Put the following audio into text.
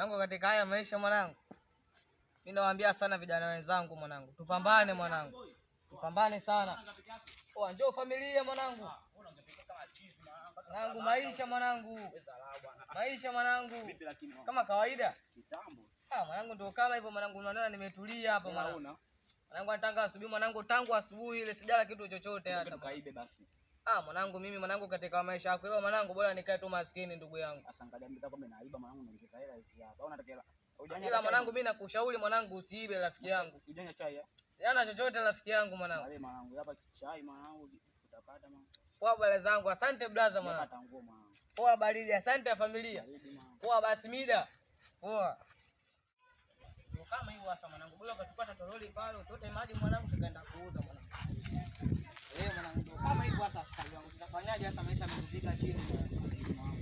Mwanangu, katika haya maisha mwanangu, mimi nawaambia sana vijana wenzangu mwanangu, tupambane mwanangu. Tupambane sana. Njoo familia mwanangu. Mwanangu, maisha mwanangu. Maisha mwanangu. Kama kawaida. Mwanangu ndio kama hivyo mwanangu, unaona nimetulia hapa mwanangu. Mwanangu nataka asubuhi mwanangu, tangu asubuhi ile sijala kitu chochote hata. Kaibe basi. Mwanangu mimi mwanangu, katika maisha yako wewe mwanangu, bora nikae tu maskini ndugu yangu. Asangalia mimi kwamba naiba mwanangu, naingiza hela hizi hapa. Au unataka hela? Ila mwanangu mimi nakushauri mwanangu, usiibe rafiki yangu. Ujanya chai. Sijana chochote rafiki yangu mwanangu. Wale mwanangu hapa chai mwanangu utapata mwanangu. Poa bwana zangu, asante brother mwanangu. Poa baridi, asante familia. Poa basi mida. Poa. Ndio kama hivyo sasa mwanangu, bora ukachukua toroli pale, utote maji mwanangu, tukaenda kuuza mwanangu. Mwanangu ndio kama hivyo sasa, sasa wangu tutafanyaje sasa, maisha yamefika chini mwanangu.